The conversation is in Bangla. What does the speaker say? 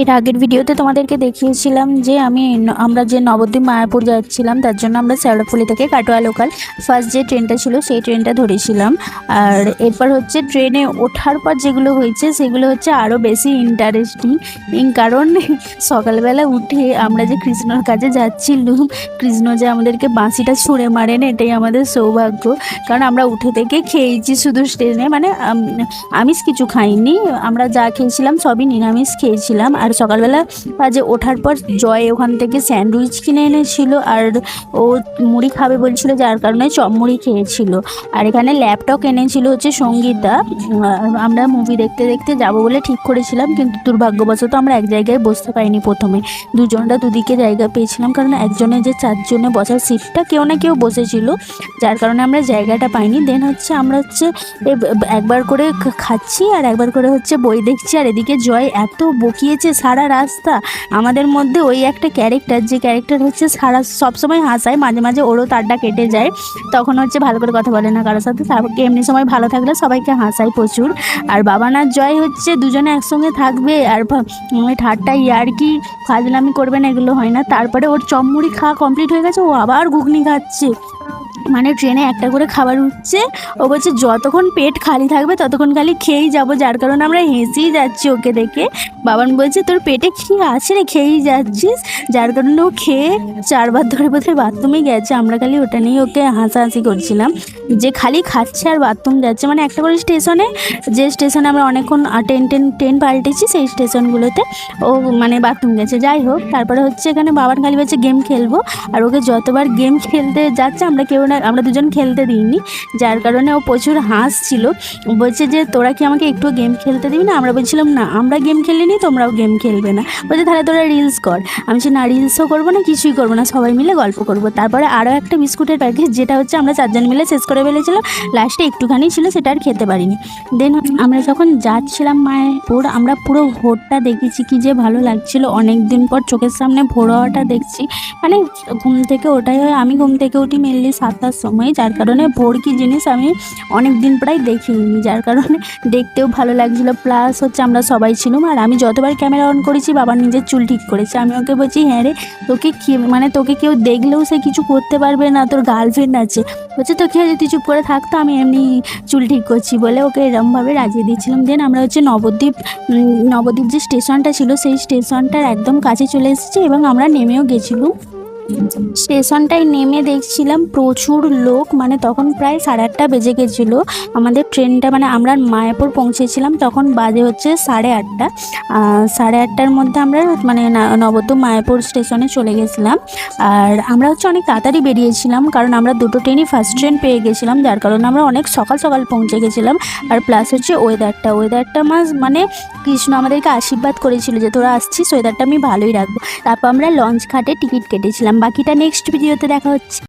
এর আগের ভিডিওতে তোমাদেরকে দেখিয়েছিলাম যে আমরা যে নবদ্বীপ মায়াপুর যাচ্ছিলাম, তার জন্য আমরা শ্যাওড়াফুলি থেকে কাটোয়া লোকাল ফার্স্ট যে ট্রেনটা ছিল সেই ট্রেনটা ধরেছিলাম। আর এরপর হচ্ছে ট্রেনে ওঠার পর যেগুলো হয়েছে সেগুলো হচ্ছে আরও বেশি ইন্টারেস্টিং। কারণ সকালবেলা উঠে আমরা যে কৃষ্ণর কাছে যাচ্ছিলাম, কৃষ্ণ যে আমাদেরকে বাঁশিটা ছুঁড়ে মারেন, এটাই আমাদের সৌভাগ্য। কারণ আমরা উঠে থেকে খেয়েছি শুধু ট্রেনে, মানে আমিষ কিছু খাইনি, আমরা যা খেয়েছিলাম সবই নিরামিষ খেয়েছিলাম। আর সকালবেলা যে ওঠার পর জয় ওখান থেকে স্যান্ডউইচ কিনে এনেছিল, আর ও মুড়ি খাবে বলছিল, যার কারণে চপ মুড়ি খেয়েছিল। আর এখানে ল্যাপটপ এনেছিল হচ্ছে সঙ্গীতা। আমরা মুভি দেখতে দেখতে যাব বলে ঠিক করেছিলাম, কিন্তু দুর্ভাগ্যবশত আমরা এক জায়গায় বসতে পারিনি। প্রথমে দুজনরা দুদিকে জায়গা পেয়েছিলাম, কারণ একজনের যে চারজনে বসার সিটটা কেউ না কেউ বসেছিল, যার কারণে আমরা জায়গাটা পাইনি। দেন হচ্ছে আমরা হচ্ছে একবার করে খাচ্ছি আর একবার করে হচ্ছে বই দেখছি। আর এদিকে জয় এত বকিয়েছে সারা রাস্তা। আমাদের মধ্যে ওই একটা ক্যারেক্টার, যে ক্যারেক্টার হচ্ছে সবসময় হাসায়, মাঝে মাঝে ওরও তারটা কেটে যায়, তখন হচ্ছে ভালো করে কথা বলে না কারোর সাথে। তারপরে এমনি সময় ভালো থাকলে সবাইকে হাসায় প্রচুর। আর বাবান আর জয় হচ্ছে দুজনে একসঙ্গে থাকবে আর ঠাট্টা ইয়ার্কি ফাজলামি করবে না, এগুলো হয় না। তারপরে ওর চমমুড়ি খাওয়া কমপ্লিট হয়ে গেছে, ও আবার ঘুগনি খাচ্ছে। মানে ট্রেনে একটা করে খাবার উঠছে, ও বলছে যতক্ষণ পেট খালি থাকবে ততক্ষণ খালি খেয়েই যাবো, যার কারণে আমরা হেসেই যাচ্ছি ওকে দেখে। বাবান বলছে তোর পেটে কি আছে রে, খেয়েই যাচ্ছিস, যার কারণে ও খেয়ে 4বার ধরে বোধহয় বাথরুমে গেছে। আমরা খালি ওটা নিয়ে ওকে হাসাহাসি করছিলাম যে খালি খাচ্ছে আর বাথরুম যাচ্ছে। মানে একটা করে স্টেশনে, যে স্টেশনে আমরা অনেকক্ষণ ট্রেন পাল্টেছি সেই স্টেশনগুলোতে ও মানে বাথরুম গেছে। যাই হোক, তারপরে হচ্ছে এখানে বাবান খালি বলছে গেম খেলবো, আর ওকে যতবার গেম খেলতে যাচ্ছে আমরা দুজন খেলতে দিইনি, যার কারণে ও প্রচুর হাসছিল। বলছে যে তোরা কি আমাকে একটু গেম খেলতে দিবি না? আমরা বলছিলাম না, আমরা গেম খেলিনি, তোমরাও গেম খেলবে না। বলছে তাহলে তোরা রিলস কর। আমি বলছি না, রিলসও করবো না, কিছুই করবো না, সবাই মিলে গল্প করবো। তারপরে আরও একটা বিস্কুটের প্যাকেট, যেটা হচ্ছে আমরা 4জন মিলে শেষ করে ফেলেছিলাম, লাস্টে একটুখানি ছিল, সেটা আর খেতে পারিনি। দেন আমরা যখন যাচ্ছিলাম মায়াপুর, আমরা পুরো ভোরটা দেখেছি, কি যে ভালো লাগছিল। অনেক দিন পর চোখের সামনে ভোর হওয়াটা দেখছি। মানে ঘুম থেকে ওটাই হয়, আমি ঘুম থেকে উঠি মেনলি 7টার সময়, যার কারণে ভোর কি জিনিস আমি অনেক দিন প্রায় দেখিনি, যার কারণে দেখতেও ভালো লাগছিলো। প্লাস হচ্ছে আমরা সবাই ছিলাম, আর আমি যতবার ক্যামেরা অন করেছি বাবা নিজের চুল ঠিক করেছে। আমি ওকে বলছি হ্যাঁ রে, তোকে কি মানে তোকে কেউ দেখলেও সে কিছু করতে পারবে না, তোর গার্লফ্রেন্ড আছে। বলছে তো কি তুই চুপ করে থাকতো, আমি এমনি চুল ঠিক করছি বলে ওকে এরমভাবে রাজিয়ে দিয়েছিলাম। দেন আমরা হচ্ছে নবদ্বীপ যে স্টেশনটা ছিল সেই স্টেশনটার একদম কাছে চলে এসেছি, এবং আমরা নেমেও গেছিলাম। স্টেশনটায় নেমে দেখছিলাম প্রচুর লোক, মানে তখন প্রায় 8:30 বেজে গেছিলো। আমাদের ট্রেনটা মানে আমরা মায়াপুর পৌঁছেছিলাম তখন বাজে হচ্ছে 8:30। 8:30টার মধ্যে আমরা মানে নবদ্বীপ মায়াপুর স্টেশনে চলে গেছিলাম। আর আমরা হচ্ছে অনেক তাড়াতাড়ি বেরিয়েছিলাম, কারণ আমরা দুটো ট্রেনই ফার্স্ট ট্রেন পেয়ে গেছিলাম, যার কারণে আমরা অনেক সকাল সকাল পৌঁছে গেছিলাম। আর প্লাস হচ্ছে ওয়েদারটা মানে কৃষ্ণ আমাদেরকে আশীর্বাদ করেছিল যে তোরা আসছিস, ওয়েদারটা আমি ভালোই রাখবো। তারপর আমরা লঞ্চ ঘাটে টিকিট কেটেছিলাম। বাকিটা নেক্সট ভিডিওতে দেখা হচ্ছে।